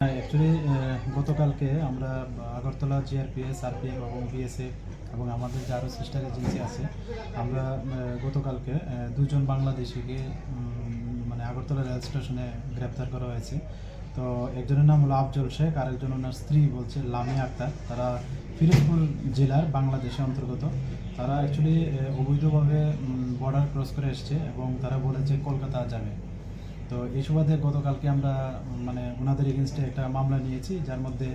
Actually গতকালকে আমরা Agartala GRPS, RPF এবং বিএসএফ এবং আমাদের যে আরও সিস্টার এজেন্সি আছে, আমরা গতকালকে দুজন বাংলাদেশিকে মানে আগরতলা রেল স্টেশনে গ্রেপ্তার করা হয়েছে। তো একজনের নাম হলো আফজল শেখ, আরেকজন ওনার স্ত্রী বলছে লামিয়া আক্তার। তারা ফিরোজপুর জেলার বাংলাদেশের অন্তর্গত। তারা অ্যাকচুয়ালি অবৈধভাবে বর্ডার ক্রস করে এসছে এবং তারা বলেছে কলকাতা যাবে। তো এই সুবাদে গতকালকে আমরা মানে ওনাদের এগেনস্টে একটা মামলা নিয়েছি, যার মধ্যে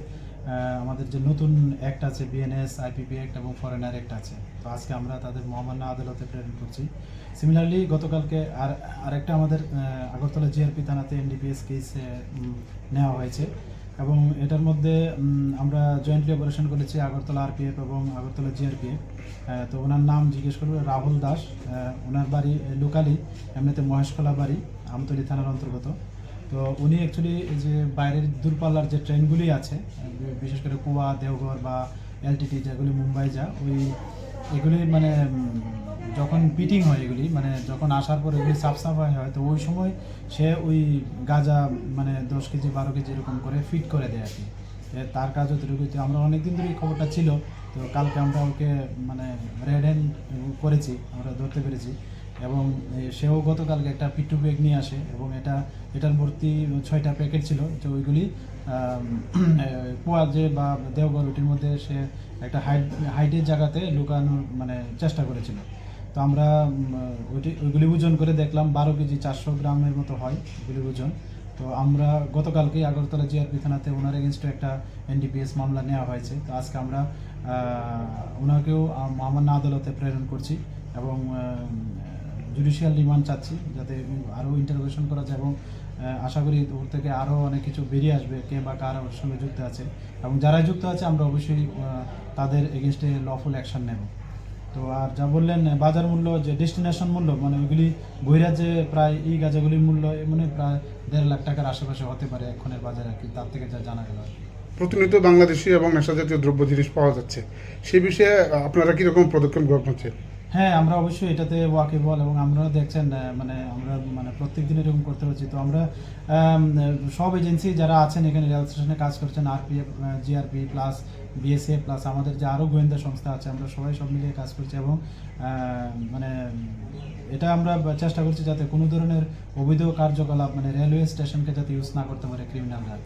আমাদের যে নতুন অ্যাক্ট আছে বিএনএস, আইপিপি অ্যাক্ট এবং ফরেনার অ্যাক্ট আছে। তো আজকে আমরা তাদের মহামান্য আদালতে প্রেরণ করছি। সিমিলারলি গতকালকে আরেকটা আমাদের আগরতলা জিআরপি থানাতে এনডিপিএস কেস নেওয়া হয়েছে এবং এটার মধ্যে আমরা জয়েন্টলি অপারেশন করেছি আগরতলা আরপিএফ এবং আগরতলা জিআরপিএফ। তো ওনার নাম জিজ্ঞেস করবে রাহুল দাস। ওনার বাড়ি লোকালি, এমনিতে মহেশখোলা বাড়ি, আমতলী থানার অন্তর্গত। তো উনি অ্যাকচুয়ালি যে বাইরের দূরপাল্লার যে ট্রেনগুলি আছে, বিশেষ করে কুয়া, দেওঘর বা এলটিটি যেগুলি মুম্বাই এগুলি মানে যখন পিটিং হয়, এগুলি মানে যখন আসার পর এগুলি সাফাই হয়, তো ওই সময় সে ওই গাঁজা মানে 10 কেজি 12 কেজি এরকম করে ফিট করে দেয় আর কি। তার কাজ যতটুকু, আমরা অনেকদিন ধরে এই খবরটা ছিল। তো কালকে আমরা ওকে মানে রেড হ্যান্ড করেছি, আমরা ধরতে পেরেছি এবং সেও গতকালকে একটা পিট্টু ব্যাগ নিয়ে আসে এবং এটার ভর্তি 6টা প্যাকেট ছিল। যে ওইগুলি কুয়া যে বা দেওঘর ওটির মধ্যে সে একটা হাইটের জায়গাতে লুকানোর মানে চেষ্টা করেছিল। তো আমরা ওইগুলি ওজন করে দেখলাম 12 কেজি 400 গ্রামের মতো হয় ওইগুলির ওজন। তো আমরা গতকালকেই আগরতলা জিআরপি থানাতে ওনার এগেনস্টে একটা এনডিপিএস মামলা নেওয়া হয়েছে। তো আজকে আমরা ওনাকেও মহামান্য আদালতে প্রেরণ করছি এবং জুডিশিয়াল রিমান্ড চাচ্ছি, যাতে আরও ইন্টারোগেশন করা যায় এবং আশা করি ওর থেকে আরও অনেক কিছু বেরিয়ে আসবে, কে বা কারা ওর সঙ্গে যুক্ত আছে এবং যারা যুক্ত আছে আমরা অবশ্যই তাদের এগেনস্টে লফুল অ্যাকশন নেব। তো আর যা বললেন বাজার মূল্য, যে ডেস্টিনেশন মূল্য, মানে ওইগুলি বহিরাজ্যে প্রায় এই গাঁজাগুলির মূল্য মানে প্রায় 1.5 লাখ টাকার আশেপাশে হতে পারে এক্ষণের বাজারে আর কি, তার থেকে যা জানা গেল। প্রতিনিয়ত বাংলাদেশি এবং নেশাজাতীয় দ্রব্য জিনিস পাওয়া যাচ্ছে, সেই বিষয়ে আপনারা কীরকম পদক্ষেপ গ্রহণ করছেন? হ্যাঁ, আমরা অবশ্যই এটাতে ওয়াকিবল এবং আপনারা দেখছেন মানে আমরা মানে প্রত্যেক দিন এরকম করতে হচ্ছে। তো আমরা সব এজেন্সি যারা আছেন এখানে রেল স্টেশনে কাজ করছেন, RPF, GRP plus BSF plus আমাদের যে আরও গোয়েন্দা সংস্থা আছে, আমরা সব মিলিয়ে কাজ করছি এবং মানে এটা আমরা চেষ্টা করছি যাতে কোনো ধরনের অবৈধ কার্যকলাপ মানে রেলওয়ে স্টেশনকে যাতে ইউজ না করতে পারে ক্রিমিনালরা।